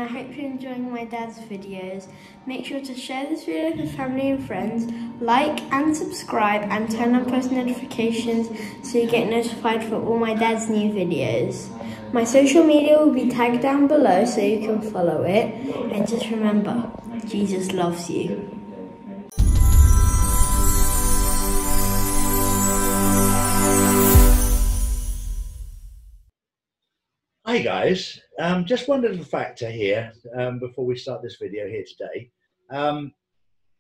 I hope you're enjoying my dad's videos. Make sure to share this video with family and friends, like and subscribe, and turn on post notifications so you get notified for all my dad's new videos. My social media will be tagged down below so you can follow it. And just remember, Jesus loves you. Hi guys, just one little factor here before we start this video here today.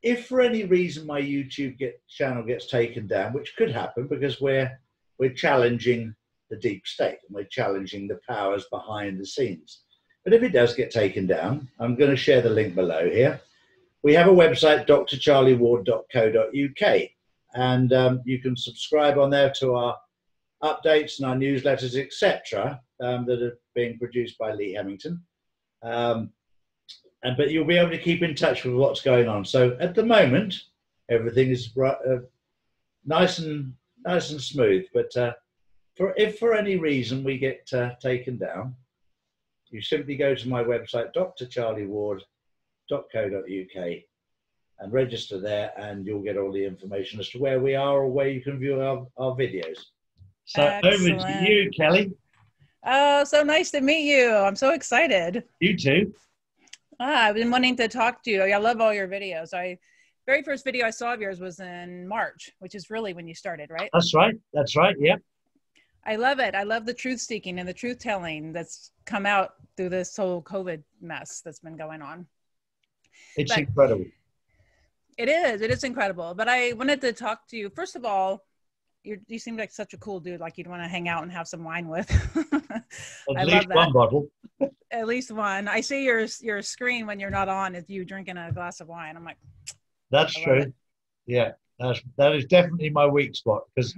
If for any reason my YouTube channel gets taken down, which could happen because we're challenging the deep state and we're challenging the powers behind the scenes. But if it does get taken down, I'm going to share the link below here. We have a website, drcharlieward.co.uk, and you can subscribe on there to our updates and our newsletters, etc., that are being produced by Lee Hemington. But you'll be able to keep in touch with what's going on. So at the moment, everything is nice and smooth. But if for any reason we get taken down, you simply go to my website, drcharlieward.co.uk, and register there, and you'll get all the information as to where we are or where you can view our videos. So Excellent. over to you, Kelly. Oh, so nice to meet you. I'm so excited. You too. I've been wanting to talk to you. I love all your videos. Very first video I saw of yours was in March, which is really when you started, right? That's right. That's right. Yep. I love it. I love the truth seeking and the truth telling that's come out through this whole COVID mess that's been going on. It's incredible. It is. It is incredible. But I wanted to talk to you. First of all, you seem like such a cool dude, like you'd want to hang out and have some wine with. At least one bottle. At least one. I see your screen when you're not on is you drinking a glass of wine. I'm like, that's true. Yeah, that is definitely my weak spot, because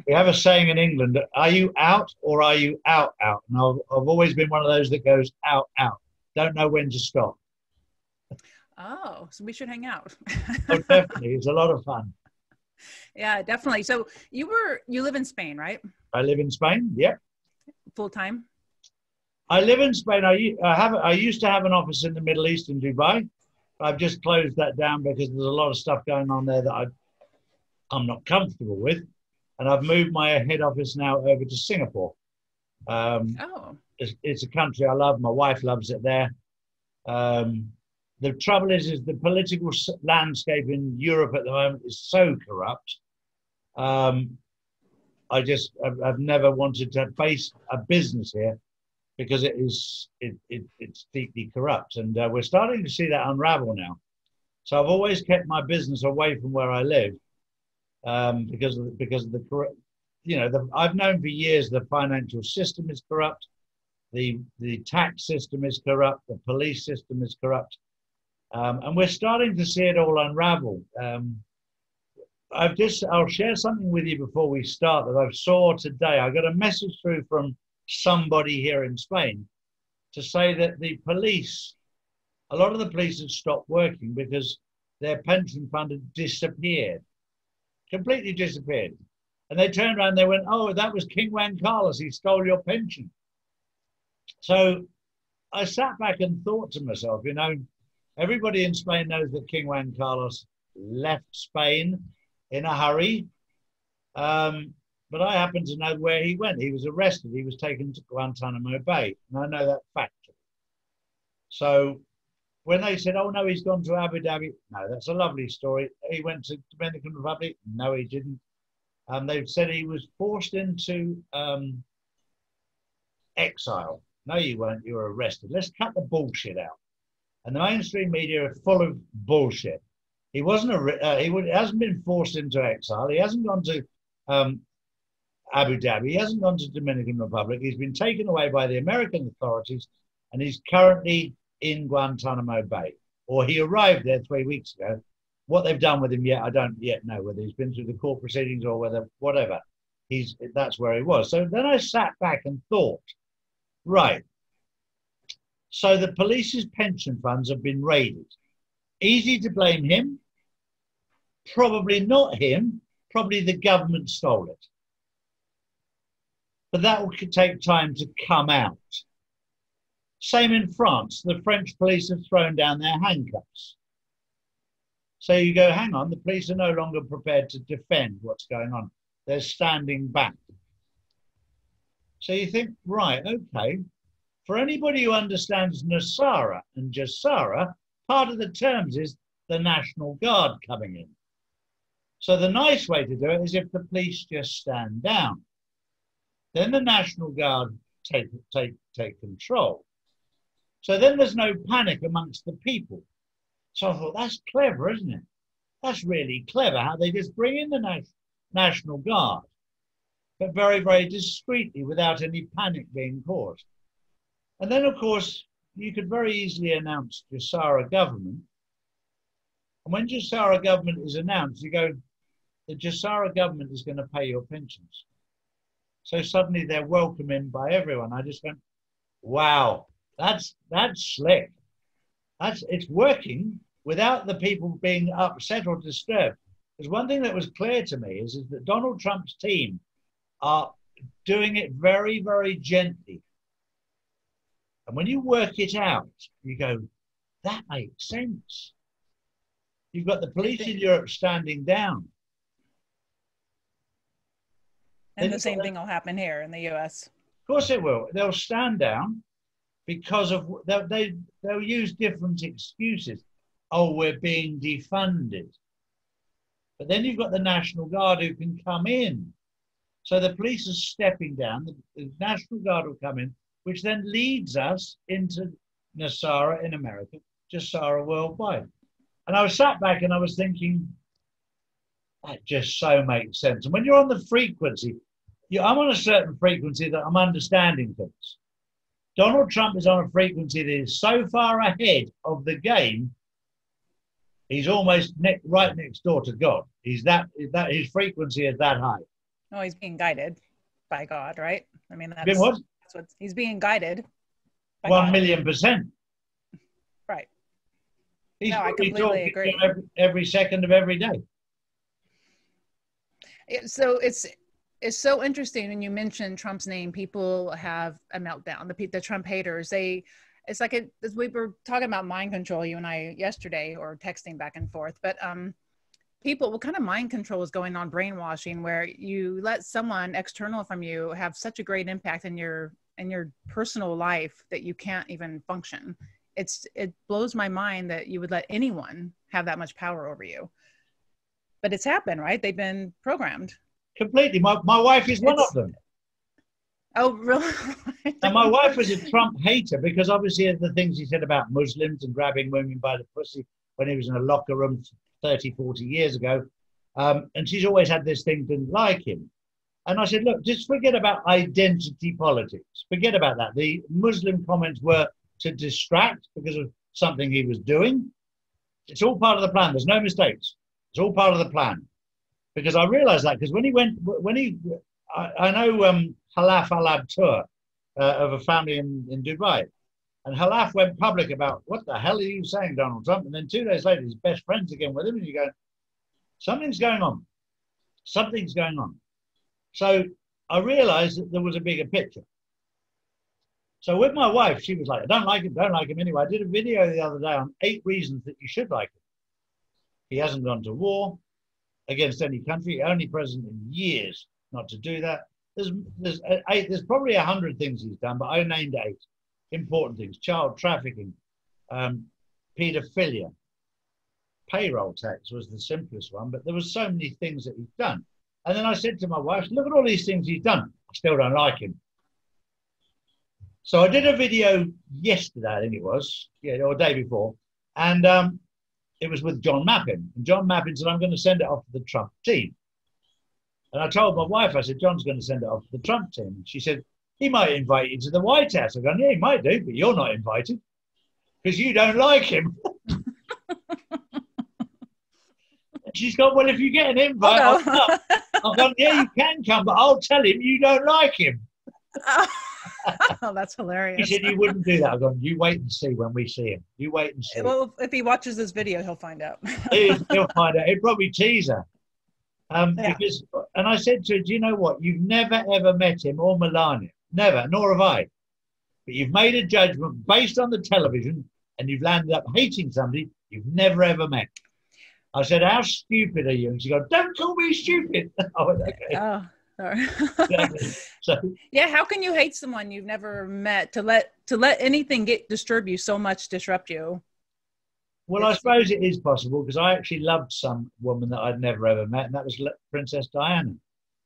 we have a saying in England, are you out or are you out? And I've always been one of those that goes out. Don't know when to stop. Oh, so we should hang out. Oh, definitely. It's a lot of fun. Yeah, definitely. So you live in Spain, right? I live in Spain. Yeah. Full time? I live in Spain. I used to have an office in the Middle East in Dubai. I've just closed that down because there's a lot of stuff going on there that I'm not comfortable with. And I've moved my head office now over to Singapore. It's a country I love. My wife loves it there. The trouble is the political landscape in Europe at the moment is so corrupt. I've never wanted to face a business here because it's deeply corrupt, and we're starting to see that unravel now. So I've always kept my business away from where I live because of the corrupt. I've known for years the financial system is corrupt, the tax system is corrupt, the police system is corrupt. And we're starting to see it all unravel. I'll share something with you before we start that I saw today. I got a message through from somebody here in Spain to say that a lot of the police had stopped working because their pension fund had disappeared, completely disappeared. And they turned around and they went, oh, that was King Juan Carlos, he stole your pension. So I sat back and thought to myself, everybody in Spain knows that King Juan Carlos left Spain in a hurry. But I happen to know where he went. He was arrested. He was taken to Guantanamo Bay. And I know that fact. So when they said, oh, no, he's gone to Abu Dhabi. No, that's a lovely story. He went to Dominican Republic. No, he didn't. They've said he was forced into exile. No, you weren't. You were arrested. Let's cut the bullshit out. And the mainstream media are full of bullshit. He hasn't been forced into exile. He hasn't gone to Abu Dhabi. He hasn't gone to Dominican Republic. He's been taken away by the American authorities, and he's currently in Guantanamo Bay. Or he arrived there 3 weeks ago. What they've done with him yet, I don't yet know, whether he's been through the court proceedings or whatever. That's where he was. So then I sat back and thought, right. So the police's pension funds have been raided. Easy to blame him. Probably not him. Probably the government stole it. But that will take time to come out. Same in France. The French police have thrown down their handcuffs. So you go, hang on, the police are no longer prepared to defend what's going on. They're standing back. So you think, right, okay. For anybody who understands NESARA and GESARA, part of the terms is the National Guard coming in. So the nice way to do it is if the police just stand down. Then the National Guard take control. So then there's no panic amongst the people. So I thought, that's clever, isn't it? That's really clever how they just bring in the National Guard, but very, very discreetly without any panic being caused. And then, of course, you could very easily announce GESARA government. And when GESARA government is announced, you go, the GESARA government is going to pay your pensions. So suddenly they're welcomed by everyone. I just went, wow, that's slick. It's working without the people being upset or disturbed. There's one thing that was clear to me is that Donald Trump's team are doing it very, very gently. And when you work it out, you go, that makes sense. You've got the police in Europe standing down. And the same thing will happen here in the US. Of course it will. They'll stand down because of, they'll use different excuses. Oh, we're being defunded. But then you've got the National Guard who can come in. So the police are stepping down, the National Guard will come in, which then leads us into NESARA in America, GESARA worldwide. And I was sat back and I was thinking, that just so makes sense. And when you're on the frequency, I'm on a certain frequency that I'm understanding things. Donald Trump is on a frequency that is so far ahead of the game, he's almost right next door to God. His frequency is that high. Oh, he's being guided by God, right? I mean, that's what he's being guided by 1,000,000%. Right. He's I completely agree. Every second of every day. So it's so interesting when you mention Trump's name. People have a meltdown. The Trump haters. It's like we were talking about mind control, you and I, yesterday, or texting back and forth. But what kind of mind control is going on, brainwashing, where you let someone external from you have such a great impact in your personal life that you can't even function. It blows my mind that you would let anyone have that much power over you. But it's happened, right? They've been programmed. Completely. My wife is one of them. Oh, really? And my wife was a Trump hater because obviously of the things he said about Muslims and grabbing women by the pussy when he was in a locker room 30, 40 years ago. And she's always had this thing, didn't like him. And I said, look, just forget about identity politics. Forget about that. The Muslim comments were to distract because of something he was doing. It's all part of the plan. There's no mistakes. It's all part of the plan. Because I realized that because I know Halaf Alab-Tur of a family in Dubai. And Halaf went public about, what the hell are you saying, Donald Trump? And then 2 days later, his best friend's again with him. And you go, something's going on. Something's going on. So I realized that there was a bigger picture. So with my wife, she was like, I don't like him anyway. I did a video the other day on 8 reasons that you should like him. He hasn't gone to war against any country, only president in years not to do that. There's probably 100 things he's done, but I named 8 important things: child trafficking, pedophilia, payroll tax was the simplest one, but there was so many things that he's done. And then I said to my wife, look at all these things he's done. I still don't like him. So I did a video yesterday, I think it was, or day before, and it was with John Mappin. And John Mappin said, I'm going to send it off to the Trump team. And I told my wife, I said, John's going to send it off to the Trump team. And she said, he might invite you to the White House. I go, yeah, he might do, but you're not invited because you don't like him. And she's gone, well, if you get an invite, I'll come. I've gone, yeah, you can come, but I'll tell him you don't like him. Oh, that's hilarious. He said you wouldn't do that. I've gone, you wait and see when we see him. You wait and see. Well, if he watches this video, he'll find out. He'll find out. He'll probably tease her. Yeah. And I said to her, do you know what? You've never, ever met him or Melania. Never, nor have I. but you've made a judgment based on the television and you've landed up hating somebody you've never ever met. I said, how stupid are you? And she goes, don't call me stupid. I went, okay. Oh, sorry. Exactly. So, yeah, how can you hate someone you've never met to let anything disturb you so much, disrupt you? well, I suppose it is possible because I actually loved some woman that I'd never ever met, and that was Princess Diana.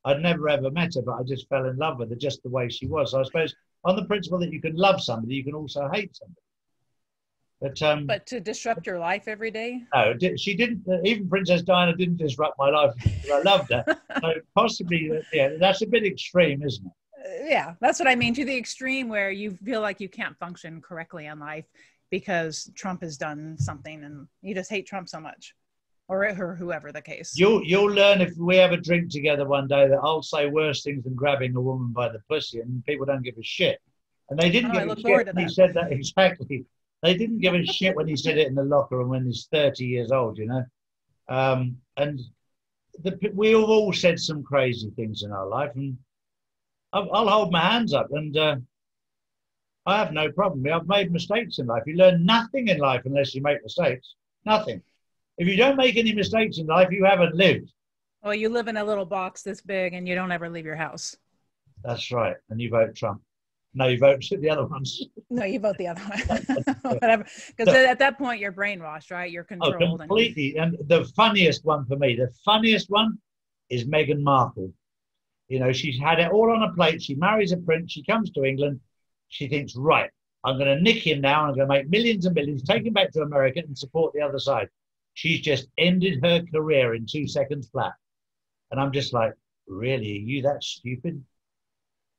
I'd never ever met her, but I just fell in love with her just the way she was. So I suppose on the principle that you can love somebody, you can also hate somebody. But to disrupt your life every day? No, she didn't. Even Princess Diana didn't disrupt my life because I loved her. So possibly, yeah, that's a bit extreme, isn't it? Yeah, that's what I mean. To the extreme where you feel like you can't function correctly in life because Trump has done something, and you just hate Trump so much, or whoever the case. You'll learn if we have a drink together one day that I'll say worse things than grabbing a woman by the pussy, and people don't give a shit. And they didn't give a shit when he said that. Exactly. They didn't give a shit when he said it in the locker and when he's 30 years old, you know. We have all said some crazy things in our life, and I'll hold my hands up, and I have no problem. I've made mistakes in life. You learn nothing in life unless you make mistakes. Nothing. If you don't make any mistakes in life, you haven't lived. Well, you live in a little box this big and you don't ever leave your house. That's right. And you vote Trump. No, you vote the other ones. No, you vote the other one. Whatever. Because at that point, you're brainwashed, right? You're controlled. Oh, completely. And the funniest one for me, the funniest one is Meghan Markle. You know, she's had it all on a plate. She marries a prince. She comes to England. She thinks, right, I'm going to nick him now. I'm going to make millions and millions, take him back to America and support the other side. She's just ended her career in 2 seconds flat. And I'm just like, really? Are you that stupid?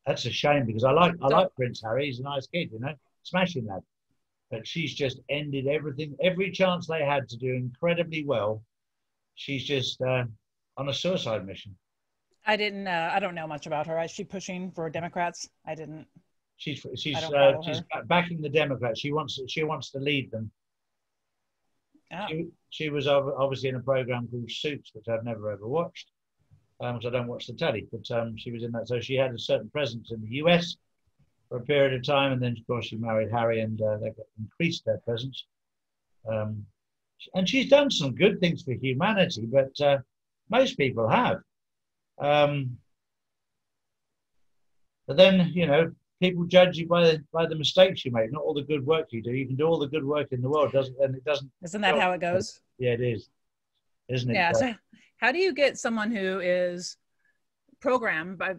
That's a shame because I like Prince Harry. He's a nice kid, you know, smashing lad. But she's just ended everything, every chance they had to do incredibly well. She's just on a suicide mission. I don't know much about her. Is she pushing for Democrats? I didn't. She's backing the Democrats. She wants to lead them. Oh. She was obviously in a program called Suits, which I've never ever watched. Because I don't watch the telly, but she was in that. So she had a certain presence in the US for a period of time, and then of course she married Harry, and they increased their presence. And she's done some good things for humanity, but most people have. But then, you know, people judge you by the mistakes you make, not all the good work you do. You can do all the good work in the world, and it doesn't. Isn't that how it goes? Yeah, it is, isn't it? Yeah. So how do you get someone who is programmed by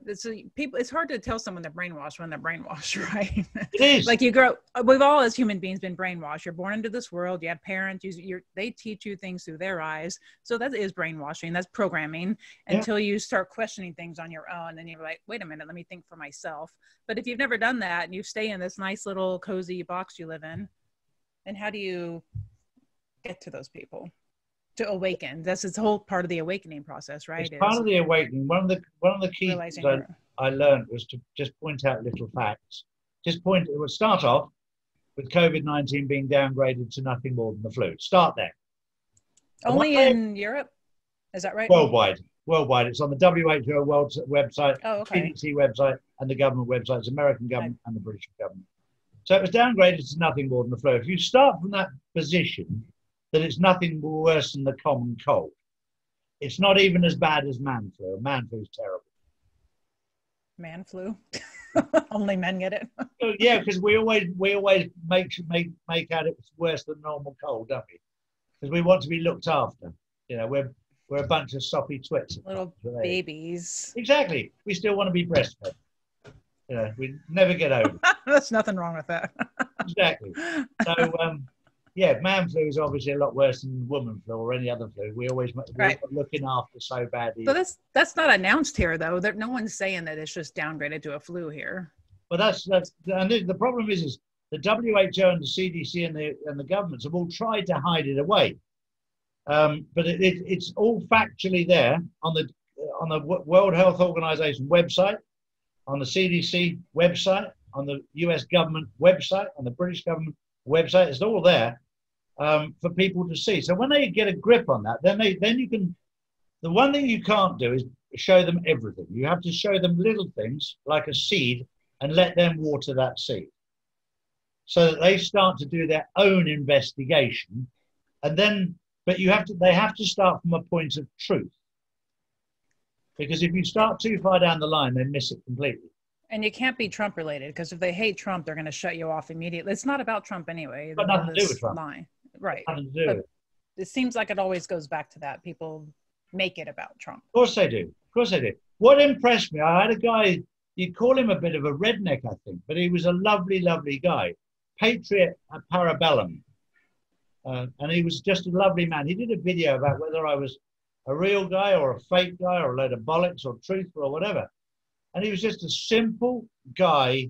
people? It's hard to tell someone they're brainwashed when they're brainwashed, right? It is. Like we've all as human beings been brainwashed. You're born into this world. You have parents. They teach you things through their eyes. So that is brainwashing. That's programming until you start questioning things on your own. And you're like, wait a minute, let me think for myself. But if you've never done that and you stay in this nice little cozy box you live in, then how do you get to those people? To awaken. That's its whole part of the awakening process, right? It's part of the awakening. One of the key things I learned was to just point out little facts. It would start off with COVID-19 being downgraded to nothing more than the flu. Start there. Only in Europe? Is that right? Worldwide. It's on the WHO website, okay. CDC website, and the government websites, American government and the British government. So it was downgraded to nothing more than the flu. If you start from that position, that it's nothing worse than the common cold. It's not even as bad as man flu. Man flu is terrible. Man flu? Only men get it. Yeah, because we always make out it's worse than normal cold, don't we? Because we want to be looked after. You know, we're a bunch of soppy twits. Little babies. Exactly. We still want to be breastfed. You know, we never get over it. There's nothing wrong with that. Exactly. So, yeah, man flu is obviously a lot worse than woman flu or any other flu. We're looking after so badly. So that's not announced here, though. No one's saying that it's just downgraded to a flu here. Well, and the problem is the WHO and the CDC and the governments have all tried to hide it away. But it's all factually there on the World Health Organization website, on the CDC website, on the US government website, on the British government website. It's all there. For people to see. So when they get a grip on that, then you can, the one thing you can't do is show them everything. You have to show them little things like a seed and let them water that seed. so that they start to do their own investigation. And then, but they have to start from a point of truth. Because if you start too far down the line, they miss it completely. And you can't be Trump related, because if they hate Trump, they're going to shut you off immediately. It's not about Trump anyway. But nothing to do with Trump. Line. Right. Nothing to do with it. It seems like it always goes back to that. People make it about Trump. Of course they do. Of course they do. What impressed me, I had a guy, you'd call him a bit of a redneck, I think, but he was a lovely, lovely guy. Patriot at Parabellum. And he was just a lovely man. He did a video about whether I was a real guy or a fake guy or a load of bollocks or truthful or whatever. And he was just a simple guy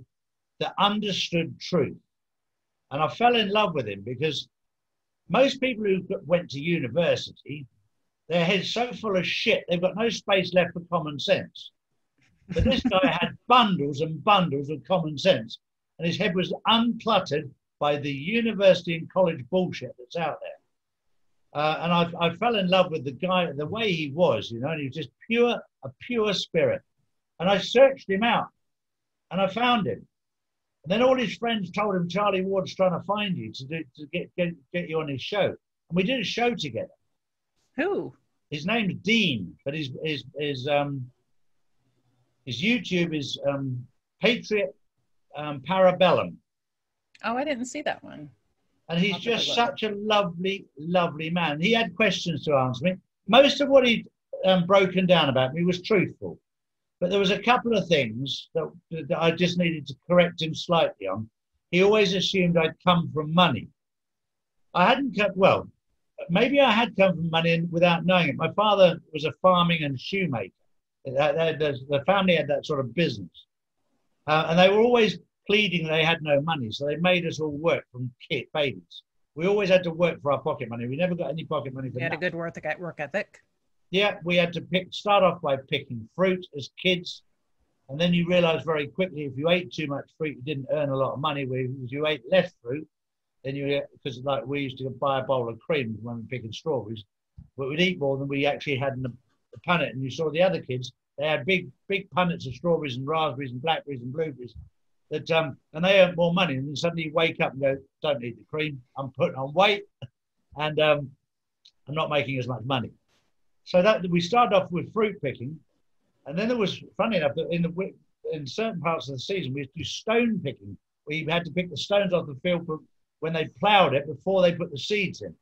that understood truth. And I fell in love with him because most people who went to university, their head's so full of shit, they've got no space left for common sense. But this guy had bundles and bundles of common sense. And his head was uncluttered by the university and college bullshit that's out there. And I fell in love with the guy, the way he was, you know, and he was just a pure spirit. And I searched him out and I found him. And then all his friends told him Charlie Ward's trying to find you to get you on his show. And we did a show together. Who? His name's Dean, but his YouTube is Patriot Parabellum. Oh, I didn't see that one. And he's just such a lovely, lovely man. He had questions to answer me. Most of what he'd broken down about me was truthful. But there was a couple of things that I just needed to correct him slightly on. He always assumed I'd come from money. I hadn't come, well, maybe I had come from money without knowing it. My father was a farming and shoemaker. The family had that sort of business. And they were always pleading they had no money. So they made us all work from babies. We always had to work for our pocket money. We never got any pocket money for that. You had a good work ethic. Yeah, we had to start off by picking fruit as kids. And then you realize very quickly if you ate too much fruit, you didn't earn a lot of money. If you ate less fruit, then because like we used to buy a bowl of cream when we were picking strawberries, but we'd eat more than we actually had in the punnet. And you saw the other kids, they had big punnets of strawberries and raspberries and blackberries and blueberries. And they earned more money. And then suddenly you wake up and go, don't need the cream. I'm putting on weight and I'm not making as much money. So that we started off with fruit picking. And then there was, funny enough, that in certain parts of the season, we used to do stone picking. We had to pick the stones off the field when they ploughed it before they put the seeds in.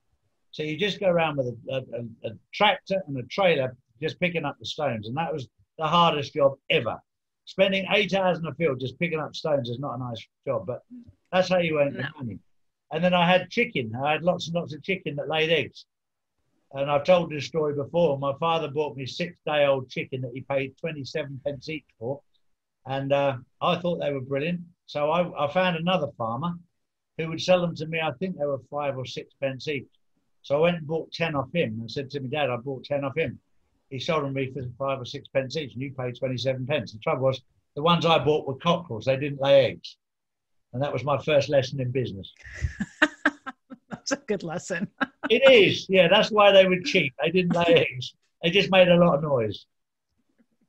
So you just go around with a tractor and a trailer just picking up the stones. And that was the hardest job ever. Spending 8 hours in the field just picking up stones is not a nice job, but that's how you earn the money. And then I had chicken. I had lots and lots of chicken that laid eggs. And I've told this story before. My father bought me 6-day-old chicken that he paid 27 pence each for. And I thought they were brilliant. So I found another farmer who would sell them to me. I think they were 5 or 6 pence each. So I went and bought 10 off him and said to me, Dad, I bought 10 off him. He sold them me for 5 or 6 pence each and you paid 27 pence. The trouble was the ones I bought were cockerels. They didn't lay eggs. And that was my first lesson in business. That's a good lesson. It is. Yeah, that's why they were cheap. They didn't lay eggs. They just made a lot of noise.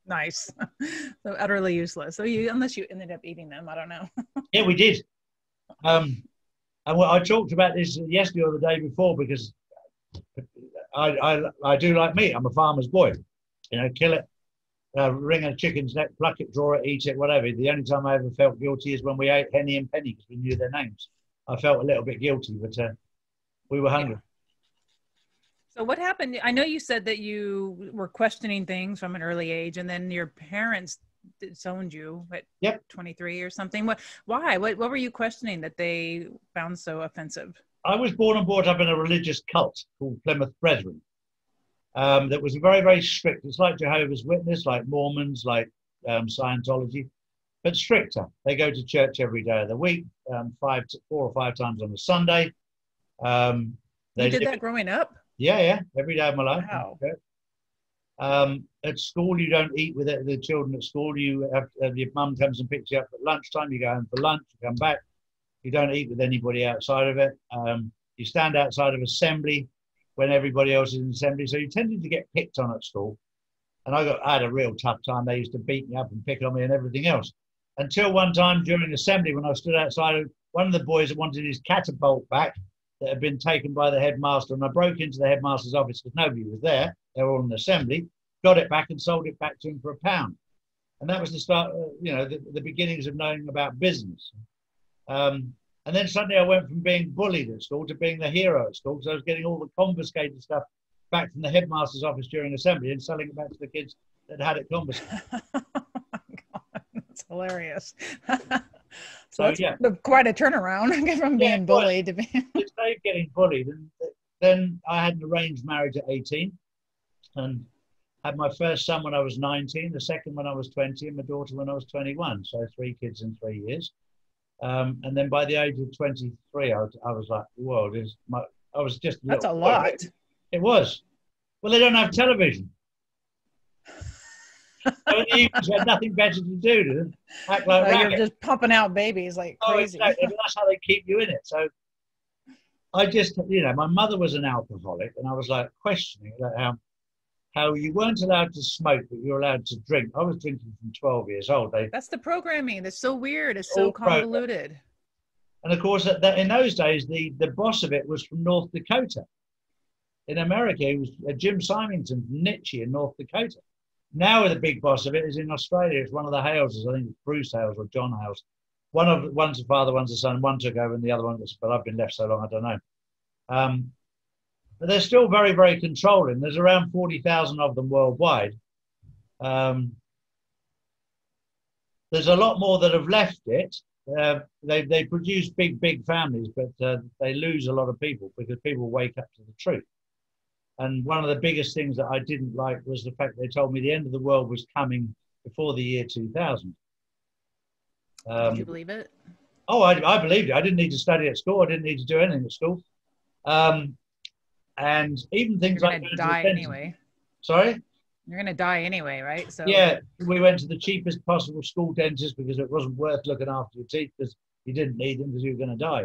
Nice. So utterly useless. So unless you ended up eating them, I don't know. Yeah, we did. And I talked about this yesterday or the day before because I do like meat. I'm a farmer's boy. You know, kill it, wring a chicken's neck, pluck it, draw it, eat it, whatever. The only time I ever felt guilty is when we ate Henny and Penny because we knew their names. I felt a little bit guilty, but we were hungry. So what happened? I know you said that you were questioning things from an early age, and then your parents disowned you at 23 or something. Why? What were you questioning that they found so offensive? I was born and brought up in a religious cult called Plymouth Brethren. That was very, very strict. It's like Jehovah's Witness, like Mormons, like Scientology, but stricter. They go to church every day of the week, 4 or 5 times on a Sunday. You did that growing up? Yeah, every day of my life. Wow. At school, you don't eat with the children at school. You have your mum comes and picks you up at lunchtime. You go home for lunch. You come back. You don't eat with anybody outside of it. You stand outside of assembly when everybody else is in assembly. So you tended to get picked on at school. And I had a real tough time. They used to beat me up and pick on me and everything else. Until one time during assembly, when I stood outside one of the boys wanted his catapult back that had been taken by the headmaster, and I broke into the headmaster's office because nobody was there. They were all in the assembly, got it back and sold it back to him for £1. And that was the start, the beginnings of knowing about business. And then suddenly I went from being bullied at school to being the hero at school, because I was getting all the confiscated stuff back from the headmaster's office during assembly and selling it back to the kids that had it confiscated. Oh my God, that's hilarious. So So that's yeah, quite a turnaround from being bullied to being. I started getting bullied, and then I had an arranged marriage at 18, and had my first son when I was 19, the second when I was 20, and my daughter when I was 21. So 3 kids in 3 years. And then by the age of 23, I was like, whoa, I was just That's a lot. It was. Well, they don't have television. So in the evenings, you had nothing better to do than act like So you're just pumping out babies like crazy. Exactly. And that's how they keep you in it. So I just, my mother was an alcoholic, and I was like questioning about how you weren't allowed to smoke, but you were allowed to drink. I was drinking from 12 years old. That's the programming. That's so weird. It's so convoluted. And of course, in those days, the boss of it was from North Dakota. In America, it was Jim Symington from Nitchie in North Dakota. Now the big boss of it is in Australia. It's one of the Haleses. I think it's Bruce Hales or John Hales. One's the father, one's the son. One took over, and the other one was. But I've been left so long, I don't know. But they're still very, very controlling. There's around 40,000 of them worldwide. There's a lot more that have left it. They produce big families, but they lose a lot of people because people wake up to the truth. And one of the biggest things that I didn't like was the fact they told me the end of the world was coming before the year 2000. Did you believe it? Oh, I believed it. I didn't need to study at school. I didn't need to do anything at school. And even things You're like gonna die anyway. Sorry? You're gonna die anyway, right? So yeah, we went to the cheapest possible school dentist because it wasn't worth looking after your teeth because you didn't need them because you were going to die.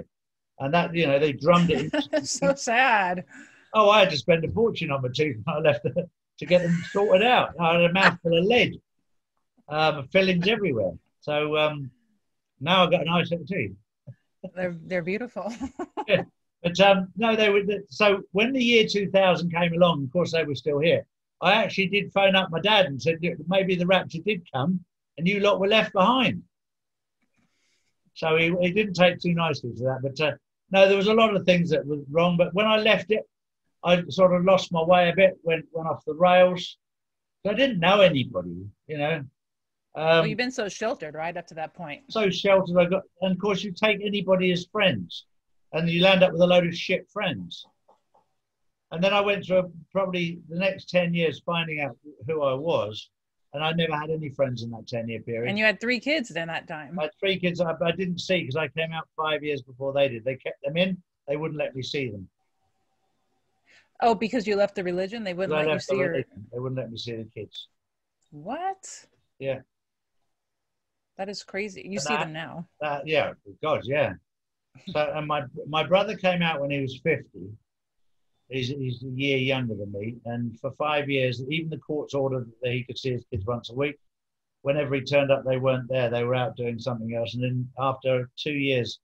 And that, they drummed it. That's so sad. Oh, I had to spend a fortune on my teeth when I left to get them sorted out. I had a mouthful of lead, fillings everywhere. So now I've got a nice set of teeth. They're beautiful. Yeah. But no, they were. So when the year 2000 came along, of course they were still here. I actually did phone up my dad and said maybe the rapture did come, and you lot were left behind. So he didn't take too nicely to that. But no, there was a lot of things that were wrong. But when I left it, I sort of lost my way a bit. Went off the rails. So I didn't know anybody, Well, you've been so sheltered right up to that point. So sheltered, and of course you take anybody as friends. And you land up with a load of shit friends. And then I went through probably the next 10 years finding out who I was. And I never had any friends in that 10-year period. And you had 3 kids then that time. I had 3 kids I didn't see because I came out 5 years before they did. They kept them in. They wouldn't let me see them. Oh, because you left the religion? They wouldn't let you see your... They wouldn't let me see the kids. What? Yeah. That is crazy. You see them now. Yeah. God, yeah. So, and my brother came out when he was 50. He's a year younger than me. And for 5 years, even the courts ordered that he could see his kids once a week. Whenever he turned up, they weren't there. They were out doing something else. And then after 2 years,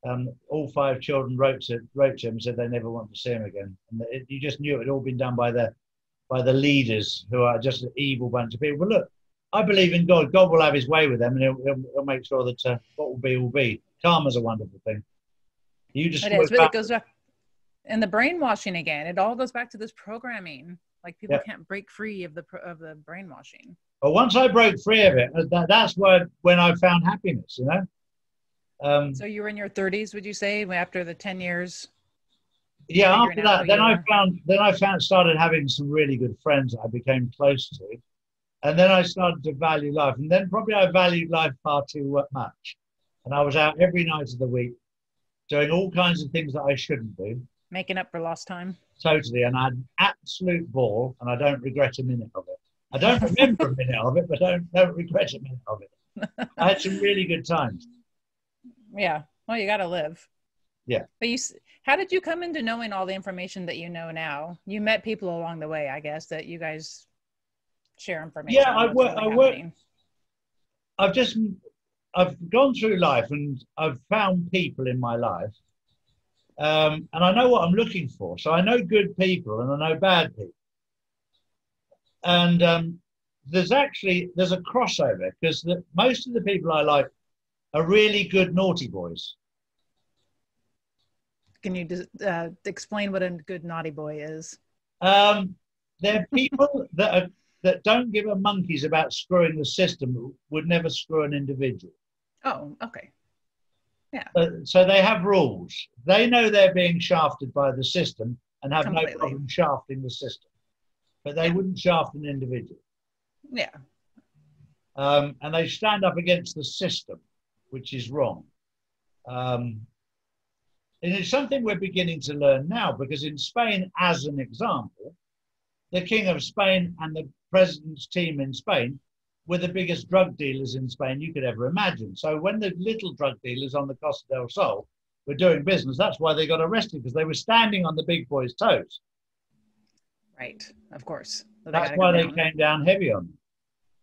all 5 children wrote to him and said they never wanted to see him again. And you just knew it had all been done by the leaders who are just an evil bunch of people. But look, I believe in God. God will have his way with them, and he'll make sure that what will be will be. Karma's a wonderful thing. It is, but it goes back, and the brainwashing again. It all goes back to this programming. Like people can't break free of the brainwashing. Well, once I broke free of it, that's when I found happiness. So you were in your 30s, would you say, after the 10 years? Yeah, after that, then I started having some really good friends that I became close to. And then I started to value life. And then probably I valued life far too much. And I was out every night of the week doing all kinds of things that I shouldn't do. Making up for lost time. Totally. And I had an absolute ball, and I don't regret a minute of it. I don't remember a minute of it, but don't regret a minute of it. I had some really good times. Yeah. Well, you got to live. Yeah. But how did you come into knowing all the information that you know now? You met people along the way, I guess, that you guys share information. Yeah, I work. I've gone through life and I've found people in my life, and I know what I'm looking for. So I know good people and I know bad people. And there's a crossover because most of the people I like are really good naughty boys. Can you explain what a good naughty boy is? They're people that don't give a monkeys about screwing the system, would never screw an individual. Oh, okay. Yeah. So they have rules. They know they're being shafted by the system and have no problem shafting the system. But they wouldn't shaft an individual. Yeah. And they stand up against the system, which is wrong. And it's something we're beginning to learn now, because in Spain, as an example, the King of Spain and the president's team in Spain were the biggest drug dealers in Spain you could ever imagine. So when the little drug dealers on the Costa del Sol were doing business, that's why they got arrested, because they were standing on the big boys' toes. Right, of course. So that's why they came down heavy on them,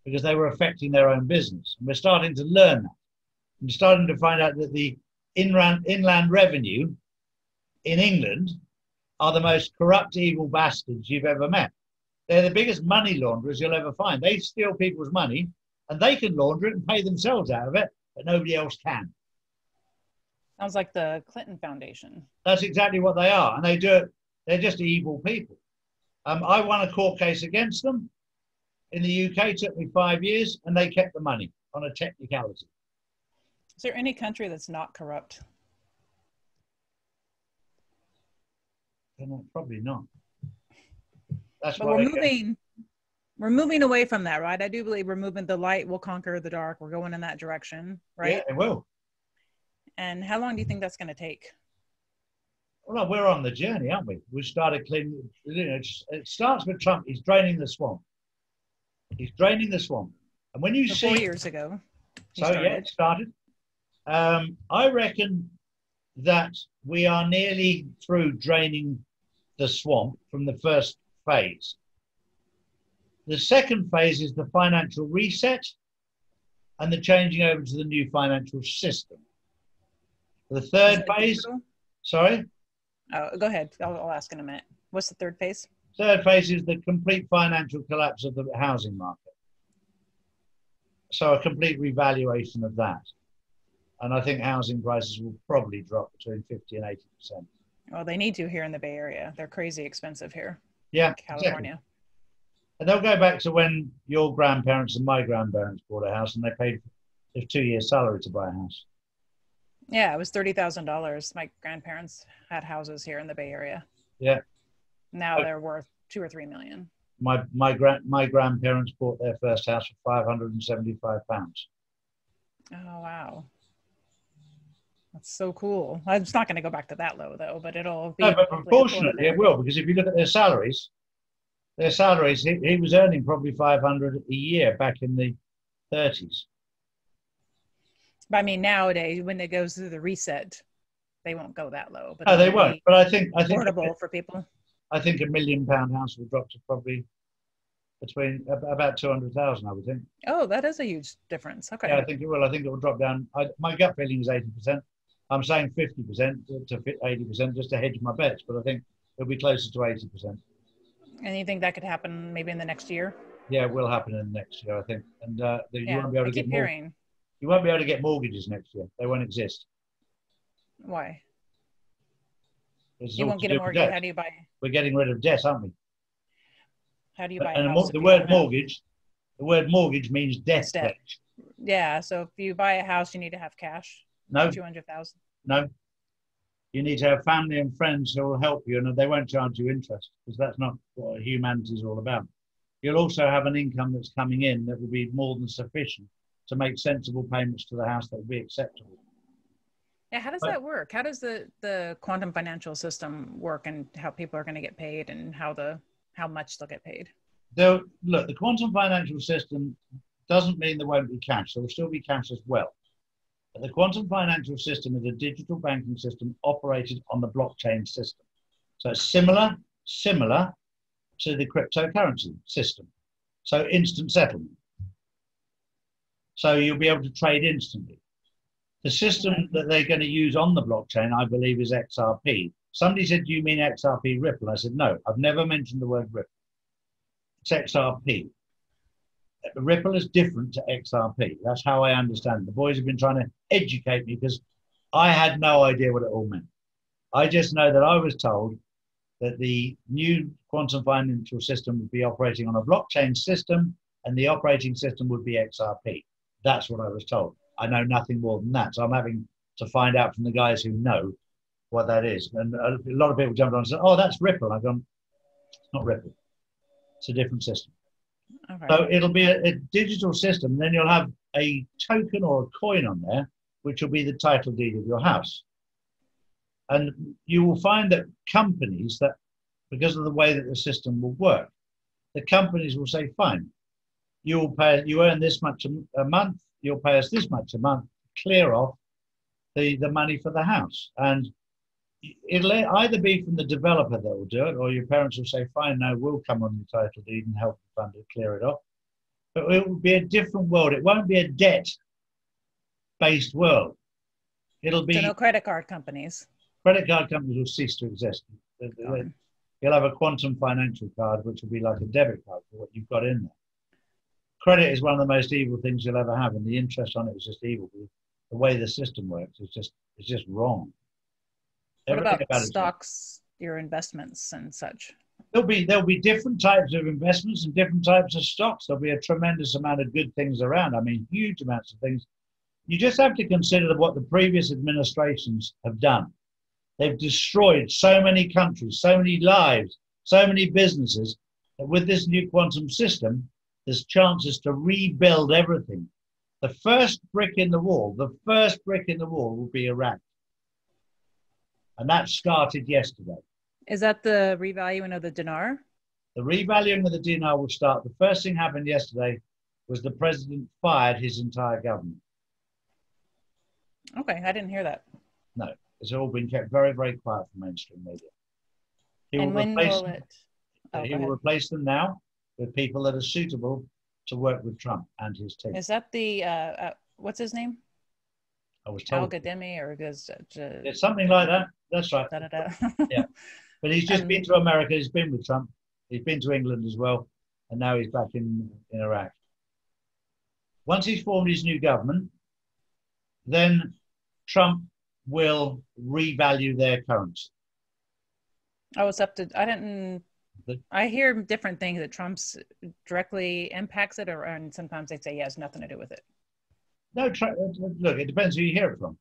because they were affecting their own business. And we're starting to learn that. We're starting to find out that the inland revenue in England are the most corrupt, evil bastards you've ever met. They're the biggest money launderers you'll ever find. They steal people's money and they can launder it and pay themselves out of it, but nobody else can. Sounds like the Clinton Foundation. That's exactly what they are. And they do it. They're just evil people. I won a court case against them in the UK. It took me 5 years and they kept the money on a technicality. Is there any country that's not corrupt? Probably not. That's but we're moving away from that, right? I do believe we're moving. The light will conquer the dark. We're going in that direction, right? Yeah, it will. And how long do you think that's going to take? Well, we're on the journey, aren't we? We started cleaning. You know, it starts with Trump. He's draining the swamp. He's draining the swamp. And when you see 4 years ago, it started. I reckon that we are nearly through draining the swamp from the first phase. The second phase is the financial reset and the changing over to the new financial system. The third phase, sorry? Oh, go ahead. I'll ask in a minute. What's the third phase? Third phase is the complete financial collapse of the housing market. So a complete revaluation of that. And I think housing prices will probably drop between 50 and 80%. Well, they need to here in the Bay Area. They're crazy expensive here. Yeah, California. Exactly. And they'll go back to when your grandparents and my grandparents bought a house and they paid their 2 years' salary to buy a house. Yeah, it was $30,000. My grandparents had houses here in the Bay Area. Yeah. Now they're worth $2 or $3 million. My grandparents bought their first house for £575. Oh wow, that's so cool. I'm just not going to go back to that low though, but it'll be. No, but proportionately it will, because if you look at their salaries, he was earning probably $500 a year back in the 30s. But I mean, nowadays when it goes through the reset, they won't go that low. But no, they won't. But I think affordable for people. I think £1 million house will drop to probably between about 200,000, I would think. Oh, that is a huge difference. Okay. Yeah, I think it will. I think it will drop down. My gut feeling is 80%. I'm saying 50% to 80% just to hedge my bets, but I think it'll be closer to 80%. And you think that could happen maybe in the next year? Yeah, it will happen in the next year, I think. And you won't be able to get hearing. You won't be able to get mortgages next year. They won't exist. Why? It's you won't get a mortgage. How do you buy? We're getting rid of debt, aren't we? How do you buy a and house? The word mortgage means debt. Yeah. So if you buy a house, you need to have cash. No. 200,000. No. You need to have family and friends who will help you, and they won't charge you interest, because that's not what humanity is all about. You'll also have an income that's coming in that will be more than sufficient to make sensible payments to the house that will be acceptable. Yeah, how does that work? How does the quantum financial system work, and how people are going to get paid, and how much they'll get paid? Look, the quantum financial system doesn't mean there won't be cash. There will still be cash as well. But the quantum financial system is a digital banking system operated on the blockchain system. So it's similar to the cryptocurrency system. So instant settlement. So you'll be able to trade instantly. The system that they're going to use on the blockchain, I believe, is XRP. Somebody said, do you mean XRP Ripple? I said, no, I've never mentioned the word Ripple. It's XRP. Ripple is different to XRP. That's how I understand it. The boys have been trying to educate me because I had no idea what it all meant. I just know that I was told that the new quantum financial system would be operating on a blockchain system and the operating system would be XRP. That's what I was told. I know nothing more than that. So I'm having to find out from the guys who know what that is. And a lot of people jumped on and said, oh, that's Ripple. I've gone, it's not Ripple. It's a different system. Okay. So it'll be a digital system. Then you'll have a token or a coin on there, which will be the title deed of your house. And you will find that companies that, because of the way that the system will work, the companies will say, fine, you will pay, you earn this much a month, you'll pay us this much a month, clear off the money for the house. And it'll either be from the developer that will do it, or your parents will say, fine, no, we'll come on your title deed and help the fund to clear it off. But it will be a different world. It won't be a debt-based world. It'll be... So no credit card companies. Credit card companies will cease to exist. You'll have a quantum financial card, which will be like a debit card for what you've got in there. Credit is one of the most evil things you'll ever have, and the interest on it is just evil. The way the system works is just wrong. What about stocks, your investments and such? There'll be different types of investments and different types of stocks. There'll be a tremendous amount of good things around. I mean, huge amounts of things. You just have to consider what the previous administrations have done. They've destroyed so many countries, so many lives, so many businesses, that with this new quantum system, there's chances to rebuild everything. The first brick in the wall will be Iraq. And that started yesterday. Is that the revaluing of the dinar? The revaluing of the dinar will start. The first thing happened yesterday was the president fired his entire government. Okay, I didn't hear that. No, it's all been kept very, very quiet from mainstream media. He and when will it? He will replace them now with people that are suitable to work with Trump and his team. Is that the, what's his name? I was told. Al-Gademi or it's something like that. That's right. Yeah. But he's just been to America. He's been with Trump. He's been to England as well. And now he's back in Iraq. Once he's formed his new government, then Trump will revalue their currency. Oh, it's up to, I hear different things that Trump's directly impacts it, and sometimes they say he has nothing to do with it. No, look, it depends who you hear it from.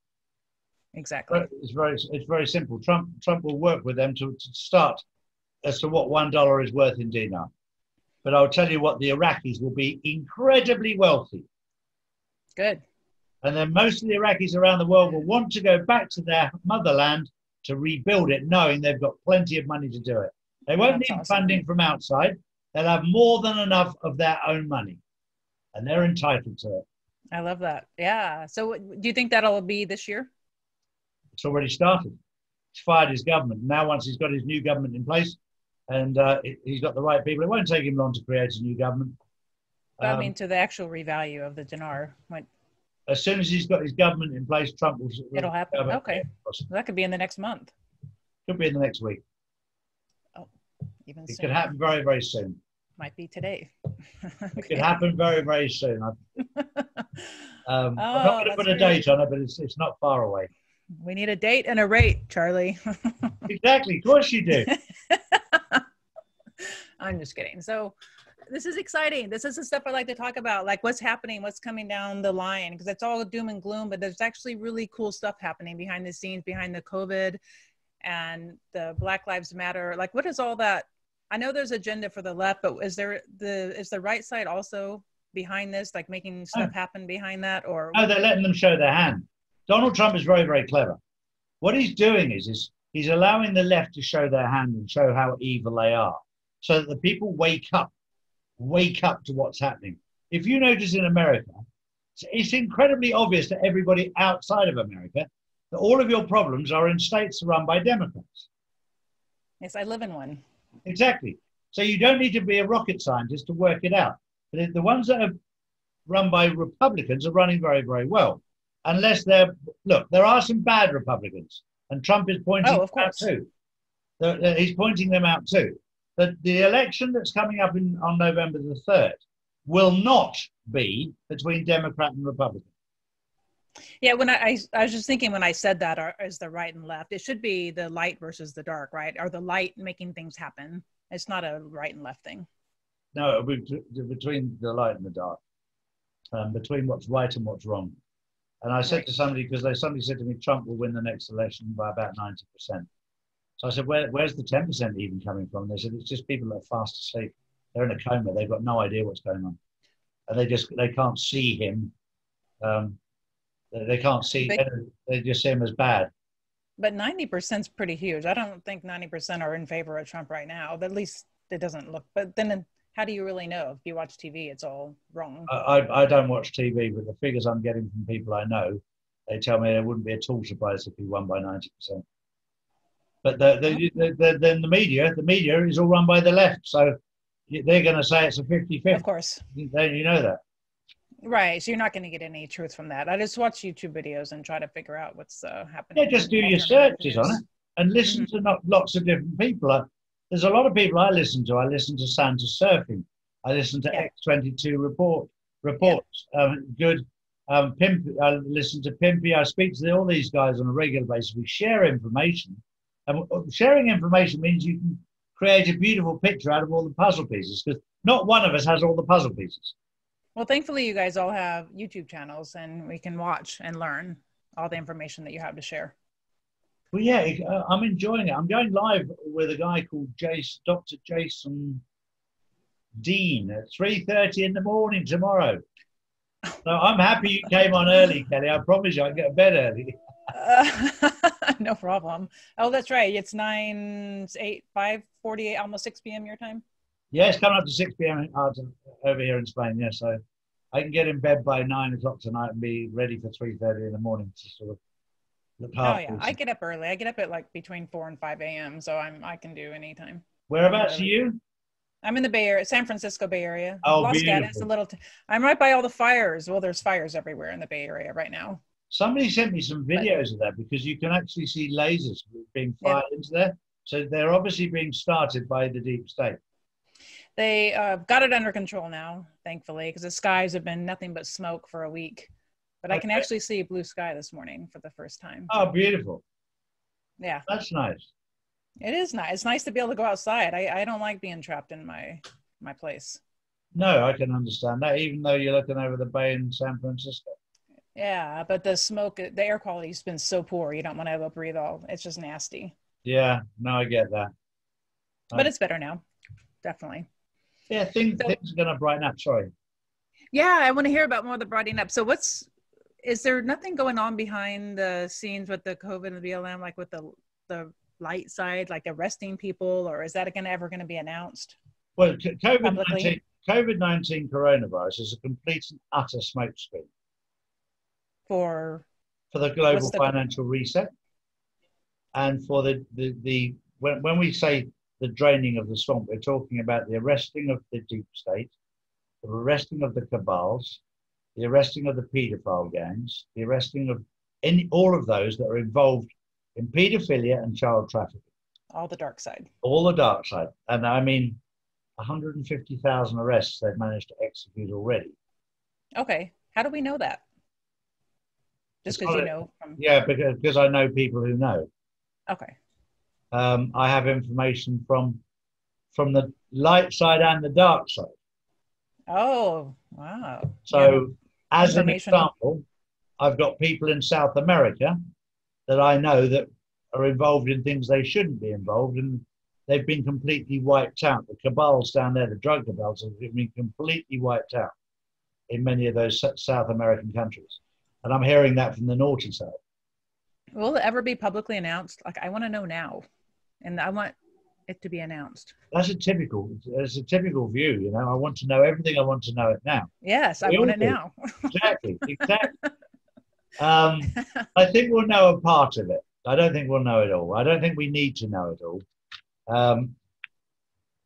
Exactly. It's very simple. Trump will work with them to start as to what $1 is worth in dinar. But I'll tell you what, the Iraqis will be incredibly wealthy. Good. And then most of the Iraqis around the world will want to go back to their motherland to rebuild it, knowing they've got plenty of money to do it. They won't need funding from outside. They'll have more than enough of their own money. And they're entitled to it. I love that. Yeah. So do you think that'll be this year? It's already started. He's fired his government. Now, once he's got his new government in place and he's got the right people, it won't take him long to create a new government. I mean, to the actual revalue of the dinar. As soon as he's got his government in place, Trump will... It'll happen. Okay. Well, that could be in the next month. Could be in the next week. Oh, even It sooner. could happen very, very soon. Might be today. Okay. It could happen very, very soon. I'm not going to put a date on it, but it's not far away. We need a date and a rate, Charlie. Exactly. Of course you do. I'm just kidding. So this is exciting. This is the stuff I like to talk about, like what's happening, what's coming down the line, because it's all doom and gloom, but there's actually really cool stuff happening behind the scenes, behind the COVID and the Black Lives Matter. Like, what is all that? I know there's agenda for the left, but is the right side also behind this, like making stuff happen behind that? Or no, they're letting them show their hand. Donald Trump is very, very clever. What he's doing is he's allowing the left to show their hand and show how evil they are, so that the people wake up to what's happening. If you notice in America, it's incredibly obvious to everybody outside of America that all of your problems are in states run by Democrats. Yes, I live in one. Exactly. So you don't need to be a rocket scientist to work it out. But the ones that are run by Republicans are running very, very well. Unless look, there are some bad Republicans, and Trump is pointing them out too. He's pointing them out too. That the election that's coming up on November the 3rd will not be between Democrat and Republican. Yeah, when I was just thinking when I said that as the right and left, it should be the light versus the dark, right? Or the light making things happen. It's not a right and left thing. No, between the light and the dark, between what's right and what's wrong. And I said to somebody, because somebody said to me, Trump will win the next election by about 90%. So I said, where's the 10% even coming from? They said, it's just people that are fast asleep. They're in a coma. They've got no idea what's going on. And they can't see him. They can't see, they just see him as bad. But 90% is pretty huge. I don't think 90% are in favor of Trump right now. At least it doesn't look, but then how do you really know? If you watch TV, it's all wrong. I don't watch TV, but the figures I'm getting from people I know, they tell me it wouldn't be at all surprised if he won by 90%. But then the media is all run by the left. So they're going to say it's a 50-50. Of course. You know that. Right. So you're not going to get any truth from that. I just watch YouTube videos and try to figure out what's happening. Yeah, just do your searches on it and listen to lots of different people. There's a lot of people I listen to. I listen to Santa Surfing. I listen to X22 reports. Good. Pimpy. I listen to Pimpy. I speak to all these guys on a regular basis. We share information. And sharing information means you can create a beautiful picture out of all the puzzle pieces, because not one of us has all the puzzle pieces. Well, thankfully, you guys all have YouTube channels, and we can watch and learn all the information that you have to share. Well, yeah, I'm enjoying it. I'm going live with a guy called Dr. Jason Dean at 3:30 in the morning tomorrow. So I'm happy you came on early, Kelly. I promise you I'll get to bed early. No problem. Oh, that's right. It's 5:48, almost 6 p.m. your time. Yeah, it's coming up to 6 p.m. over here in Spain. Yeah, so I can get in bed by 9 o'clock tonight and be ready for 3:30 in the morning to sort of look half. Oh yeah, I get up early. I get up at like between 4 and 5 a.m. So I can do any time. Whereabouts are you? I'm in the Bay Area, San Francisco Bay Area. Oh, Los beautiful. Gatos, I'm right by all the fires. Well, there's fires everywhere in the Bay Area right now. Somebody sent me some videos of that, because you can actually see lasers being fired into there. So they're obviously being started by the deep state. They got it under control now, thankfully, because the skies have been nothing but smoke for a week. But I can actually see blue sky this morning for the first time. Oh, beautiful. Yeah. That's nice. It is nice. It's nice to be able to go outside. I don't like being trapped in my place. No, I can understand that, even though you're looking over the bay in San Francisco. Yeah, but the smoke, the air quality has been so poor. You don't want to breathe all. It's just nasty. Yeah, no, I get that. But it's better now. Definitely. Yeah, things are going to brighten up. Sorry. Yeah, I want to hear about more of the brightening up. So is there nothing going on behind the scenes with the COVID and the BLM, like with the light side, like arresting people, or is that ever going to be announced? Well, COVID-19 coronavirus is a complete and utter smokescreen. For the global financial reset, and for when we say the draining of the swamp, we're talking about the arresting of the deep state, the arresting of the cabals, the arresting of the paedophile gangs, the arresting of all of those that are involved in paedophilia and child trafficking. All the dark side. All the dark side. And I mean, 150,000 arrests they've managed to execute already. Okay. How do we know that? Just because you know? Yeah, because I know people who know. Okay. I have information from the light side and the dark side. Oh, wow. So as an example, I've got people in South America that I know that are involved in things they shouldn't be involved in. They've been completely wiped out. The cabals down there, the drug cabals, have been completely wiped out in many of those South American countries. And I'm hearing that from the naughty side. Will it ever be publicly announced? Like, I want to know now. And I want it to be announced. That's a typical view, you know. I want to know everything. I want to know it now. Yes, I want it now. Exactly. I think we'll know a part of it. I don't think we'll know it all. I don't think we need to know it all.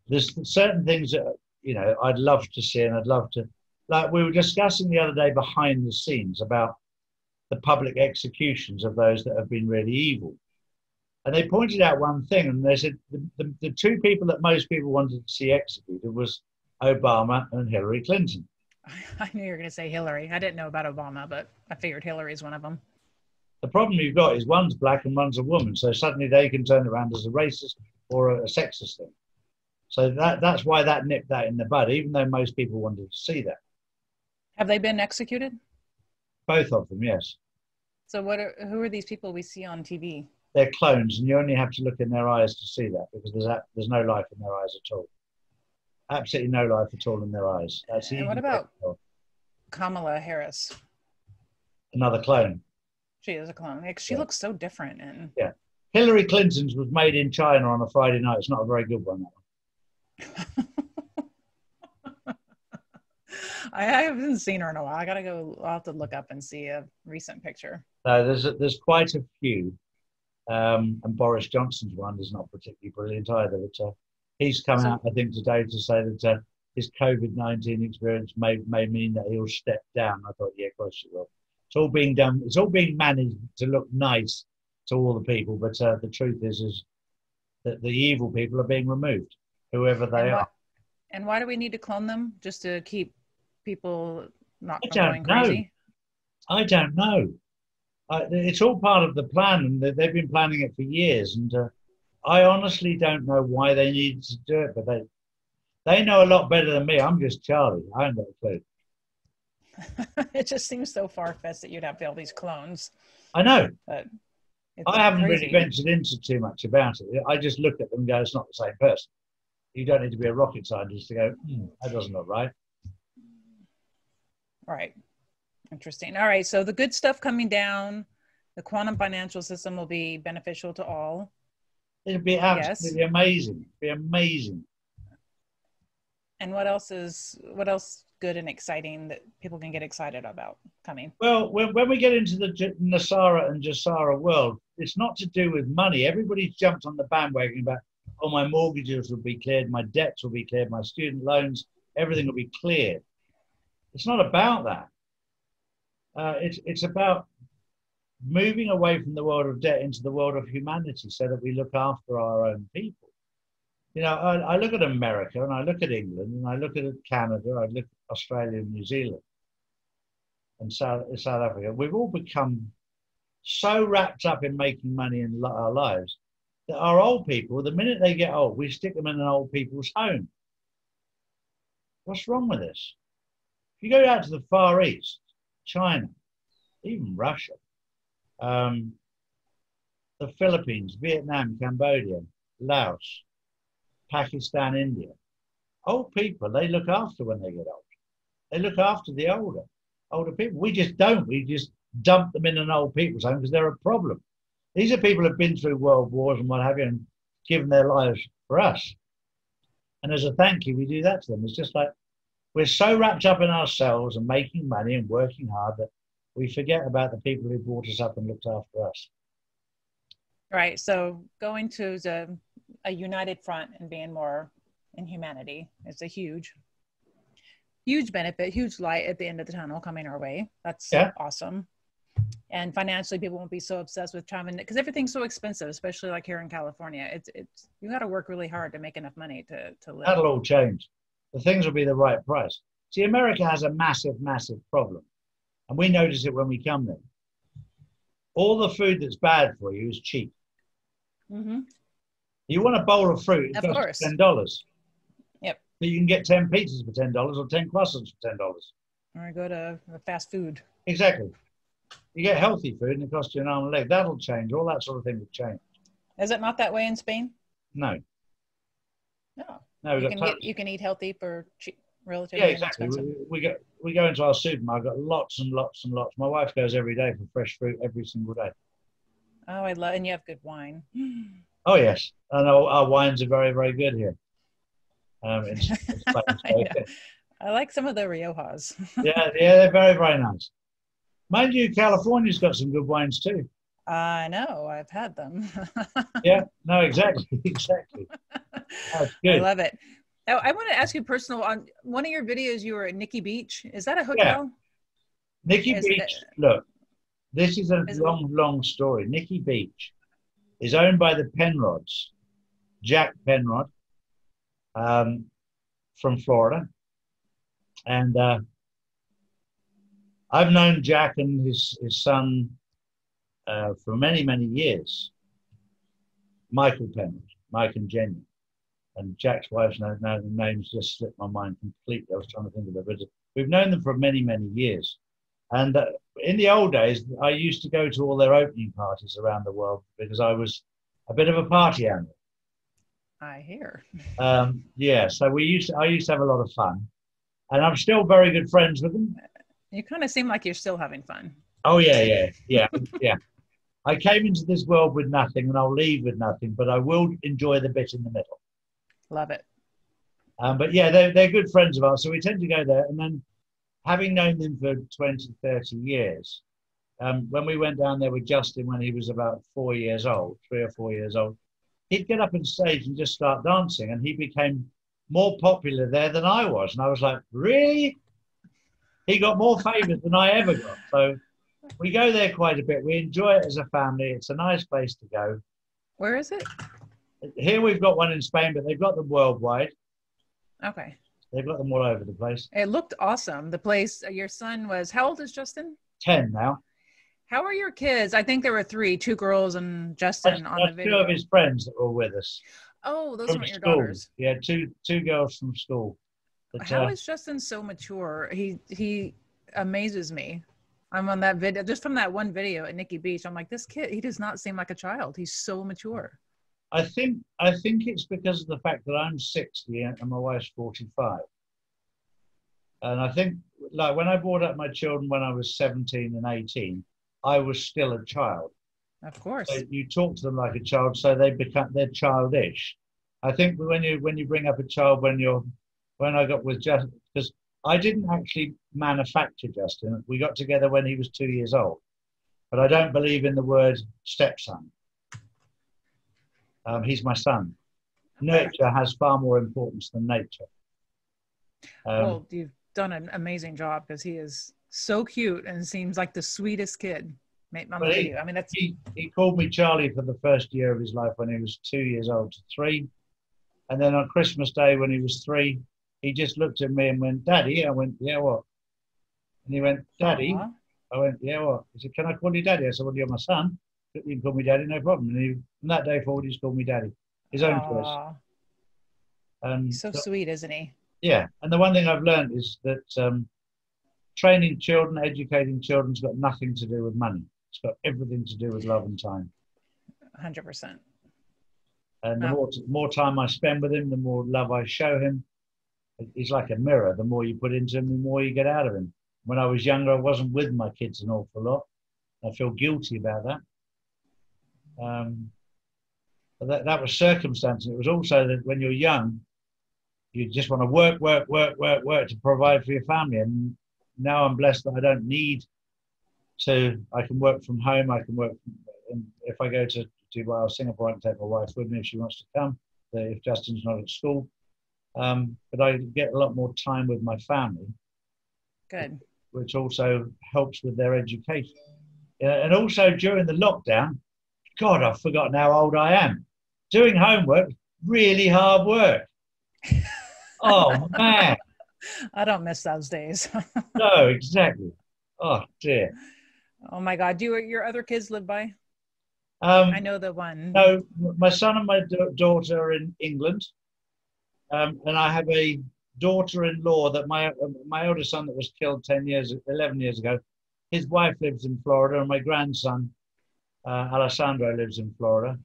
There's certain things that, you know, I'd love to see, and I'd love to like we were discussing the other day behind the scenes about the public executions of those that have been really evil. And they pointed out one thing, and they said the two people that most people wanted to see executed was Obama and Hillary Clinton. I knew you were going to say Hillary. I didn't know about Obama, but I figured Hillary is one of them. The problem you've got is one's black and one's a woman. So suddenly they can turn around as a racist or a sexist thing. So that's why that nipped that in the bud, even though most people wanted to see that. Have they been executed? Both of them, yes. So who are these people we see on TV? They're clones, and you only have to look in their eyes to see that, because there's no life in their eyes at all. Absolutely no life at all in their eyes. That's and what about Kamala Harris? Another clone. She is a clone. She looks so different. And yeah, Hillary Clinton's was made in China on a Friday night. It's not a very good one, that one. I haven't seen her in a while. I'll have to look up and see a recent picture. There's quite a few. And Boris Johnson's one is not particularly brilliant either. But he's come out, I think, today to say that his COVID-19 experience may mean that he'll step down. I thought, yeah, of course he will. It's all being done. It's all being managed to look nice to all the people. But the truth is that the evil people are being removed, whoever they are. And why do we need to clone them? Just to keep people not going crazy? I don't know. It's all part of the plan, and they've been planning it for years. And I honestly don't know why they needed to do it, but they know a lot better than me. I'm just Charlie. I haven't got a clue. It just seems so far-fetched that you'd have all these clones. I know. But I haven't really ventured into too much about it. I just look at them and go, it's not the same person. You don't need to be a rocket scientist to go, that doesn't look right. Right. Interesting. All right. So the good stuff coming down, the quantum financial system will be beneficial to all. It'll be absolutely amazing. It'll be amazing. And what else good and exciting that people can get excited about coming? Well, when we get into the NESARA and GESARA world, it's not to do with money. Everybody's jumped on the bandwagon about, oh, my mortgages will be cleared, my debts will be cleared, my student loans, everything will be cleared. It's not about that. It's about moving away from the world of debt into the world of humanity so that we look after our own people. You know, I look at America and I look at England and I look at Canada, I look at Australia and New Zealand and South Africa. We've all become so wrapped up in making money in our lives that our old people, the minute they get old, we stick them in an old people's home. What's wrong with this? If you go out to the Far East, China, even Russia, the Philippines, Vietnam, Cambodia, Laos, Pakistan, India. Old people, they look after when they get old. They look after the older people. We just don't. We just dump them in an old people's home because they're a problem. These are people who have been through world wars and what have you and given their lives for us. And as a thank you, we do that to them. It's just like we're so wrapped up in ourselves and making money and working hard that we forget about the people who brought us up and looked after us. Right. So going to a united front and being more in humanity is a huge benefit, huge light at the end of the tunnel coming our way. That's awesome. And financially, people won't be so obsessed with trying, because everything's so expensive, especially like here in California. It's you got to work really hard to make enough money to live. That'll all change. The things will be the right price. See, America has a massive, massive problem. And we notice it when we come there. All the food that's bad for you is cheap. Mm-hmm. You want a bowl of fruit, it costs $10. Yep. But you can get 10 pizzas for $10 or 10 croissants for $10. Or I go to fast food. Exactly. You get healthy food and it costs you an arm and a leg. That'll change. All that sort of thing will change. Is it not that way in Spain? No. No, you can eat healthy for cheap, relatively exactly. inexpensive. We go into our supermarket. I've got lots and lots and lots. My wife goes every day for fresh fruit every single day. Oh, and you have good wine. Oh yes, and our wines are very, very good here. In Spain, I like some of the Riojas. yeah, they're very, very nice. Mind you, California's got some good wines too. I know, I've had them. Yeah, no, exactly. That's good. I love it. I want to ask you personal. On one of your videos, you were at Nikki Beach. Is that a hotel? Yeah. Nikki Beach, look, this is a long story. Nikki Beach is owned by the Penrods, Jack Penrod, from Florida. And I've known Jack and his son for many, many years. Michael Penrod, Mike and Jenny. And Jack's wife's now the names just slipped my mind completely. I was trying to think of it, but we've known them for many, many years. And in the old days, I used to go to all their opening parties around the world because I was a bit of a party animal. I hear. Yeah, so I used to have a lot of fun, and I'm still very good friends with them. You kind of seem like you're still having fun. Oh yeah. I came into this world with nothing, and I'll leave with nothing, but I will enjoy the bit in the middle. Love it. But yeah, they're good friends of ours, so we tend to go there. And then, having known them for 20, 30 years, when we went down there with Justin when he was about 4 years old, 3 or 4 years old, he'd get up on stage and just start dancing, and he became more popular there than I was. And I was like, really? He got more favors than I ever got. So we go there quite a bit. We enjoy it as a family. It's a nice place to go. Where is it? Here we've got one in Spain, but they've got them worldwide. Okay. They've got them all over the place. It looked awesome. The place, your son was, how old is Justin? 10 now. How are your kids? I think there were 3, 2 girls and Justin on the video. 2 of his friends that were with us. Oh, those weren't your school. daughters. Yeah, two girls from school. But, how is Justin so mature? He amazes me. I'm on that video, just from that one video at Nikki Beach. I'm like, this kid, he does not seem like a child. He's so mature. I think it's because of the fact that I'm 60 and my wife's 45. And I think, like, when I brought up my children when I was 17 and 18, I was still a child. Of course. So you talk to them like a child, so they're childish. I think when you bring up a child when I got with Justin, because I didn't actually manufacture Justin. We got together when he was 2 years old. But I don't believe in the word stepson. He's my son. Nurture has far more importance than nature. Well, you've done an amazing job because he is so cute and seems like the sweetest kid. He called me Charlie for the first year of his life when he was 2 years old to 3. And then on Christmas Day when he was 3, he just looked at me and went, Daddy. I went, yeah, what? And he went, Daddy. Aww. I went, yeah, what? He said, can I call you Daddy? I said, well, you're my son. You can call me Daddy, no problem. And from that day forward, he's called me Daddy. His own choice. He's so sweet, isn't he? Yeah. And the one thing I've learned is that training children, educating children's got nothing to do with money. It's got everything to do with love and time. 100%. And the more time I spend with him, the more love I show him. He's like a mirror. The more you put into him, the more you get out of him. When I was younger, I wasn't with my kids an awful lot. I feel guilty about that. But that was circumstance. It was also that when you're young, you just want to work to provide for your family. And now I'm blessed that I don't need to. I can work from home. I can work. And if I go to Singapore, I can take my wife with me if she wants to come, if Justin's not at school. But I get a lot more time with my family. Good. Which also helps with their education. And also during the lockdown, God, I've forgotten how old I am. Doing homework, really hard work. Oh, man. I don't miss those days. No, exactly. Oh, dear. Oh, my God. Do your other kids live by? I know the one. No, my son and my daughter are in England. And I have a daughter-in-law that my older son that was killed 11 years ago, his wife lives in Florida, and my grandson, Alessandro, lives in Florida.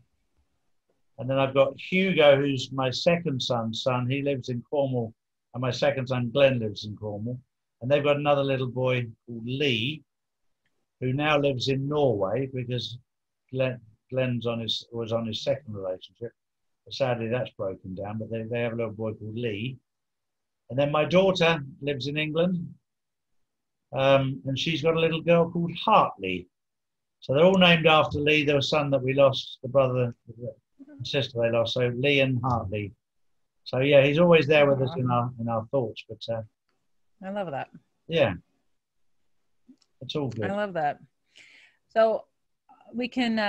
And then I've got Hugo, who's my second son's son. He lives in Cornwall, and my second son, Glenn, lives in Cornwall. And they've got another little boy called Lee, who now lives in Norway because Glenn's was on his second relationship. Sadly, that's broken down, but they have a little boy called Lee. And then my daughter lives in England, and she's got a little girl called Hartley. So they're all named after Lee, the son that we lost, the brother and sister they lost. So Lee and Hartley. So yeah, he's always there with us in our thoughts. But I love that. Yeah, it's all good. I love that. So we can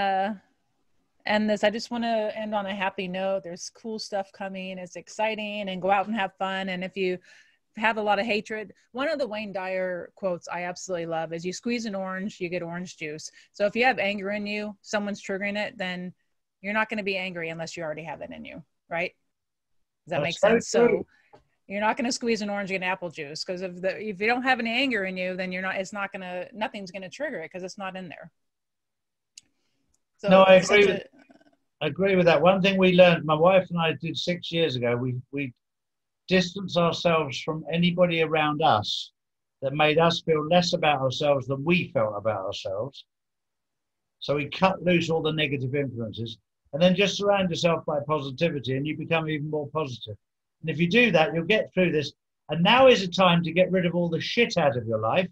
end this. I just want to end on a happy note. There's cool stuff coming. It's exciting, and go out and have fun. And if you have a lot of hatred, one of the Wayne Dyer quotes I absolutely love is, you squeeze an orange, you get orange juice. So if you have anger in you, someone's triggering it, then you're not going to be angry unless you already have it in you, right? Does that make sense? So you're not going to squeeze an orange and get apple juice, because if you don't have any anger in you, then nothing's going to trigger it, because it's not in there. So no, I agree with that. One thing we learned, my wife and I did 6 years ago, we distance ourselves from anybody around us that made us feel less about ourselves than we felt about ourselves. So we cut loose all the negative influences, and then just surround yourself by positivity, and you become even more positive. And if you do that, you'll get through this. And now is a time to get rid of all the shit out of your life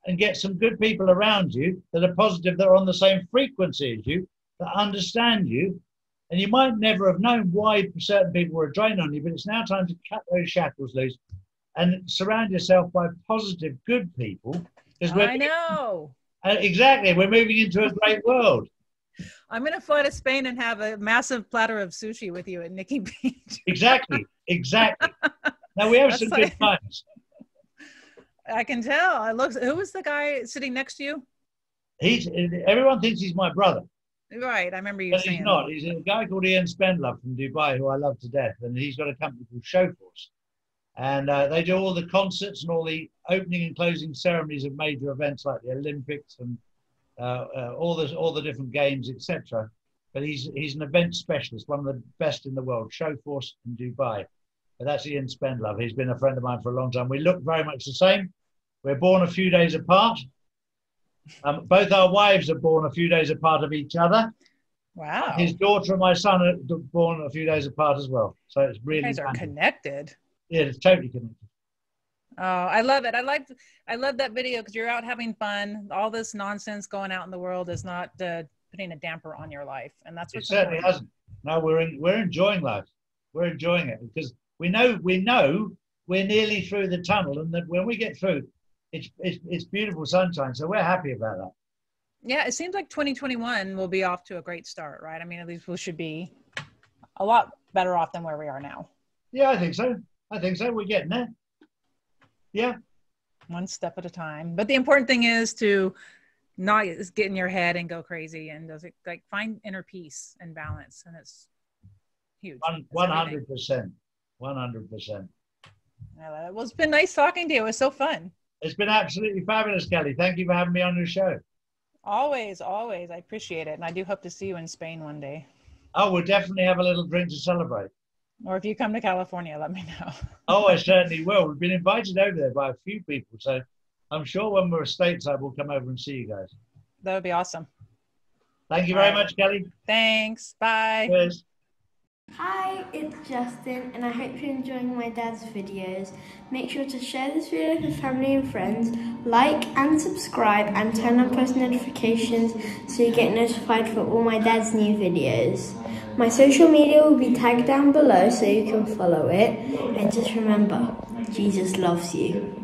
and get some good people around you that are positive, that are on the same frequency as you, that understand you. And you might never have known why certain people were a drain on you, but it's now time to cut those shackles loose and surround yourself by positive, good people. I know. Exactly. We're moving into a great world. I'm going to fly to Spain and have a massive platter of sushi with you at Nikki Beach. Exactly. Now, we have some good times. I can tell. Who was the guy sitting next to you? Everyone thinks he's my brother. Right, I remember you but saying. He's not. He's a guy called Ian Spendlove from Dubai, who I love to death, and he's got a company called Showforce, and they do all the concerts and all the opening and closing ceremonies of major events like the Olympics and all the different games, etc. But he's an event specialist, one of the best in the world. Showforce in Dubai. But that's Ian Spendlove. He's been a friend of mine for a long time. We look very much the same. We're born a few days apart. Both our wives are born a few days apart of each other. Wow. His daughter and my son are born a few days apart as well. So it's really. You guys are connected. Yeah, it's totally connected. Oh, I love it. I love that video, because you're out having fun. All this nonsense going out in the world is not putting a damper on your life, and that's what it certainly hasn't. No, we're enjoying life. We're enjoying it because we know we're nearly through the tunnel, and that when we get through, it's beautiful sunshine. So we're happy about that. Yeah, it seems like 2021 will be off to a great start, right? I mean, at least we should be a lot better off than where we are now. Yeah, I think so. We're getting there. Yeah. One step at a time. But the important thing is to not get in your head and go crazy, and find inner peace and balance. And it's huge. 100%. 100%. Well, it's been nice talking to you. It was so fun. It's been absolutely fabulous, Kelly. Thank you for having me on your show. Always. I appreciate it. And I do hope to see you in Spain one day. Oh, we'll definitely have a little drink to celebrate. Or if you come to California, let me know. Oh, I certainly will. We've been invited over there by a few people. So I'm sure when we're stateside, we'll come over and see you guys. That would be awesome. Thank you very much, Kelly. Thanks. Bye. Cheers. Hi, it's Justin, and I hope you're enjoying my dad's videos. Make sure to share this video with family and friends, like and subscribe, and turn on post notifications so you get notified for all my dad's new videos. My social media will be tagged down below so you can follow it, and just remember, Jesus loves you.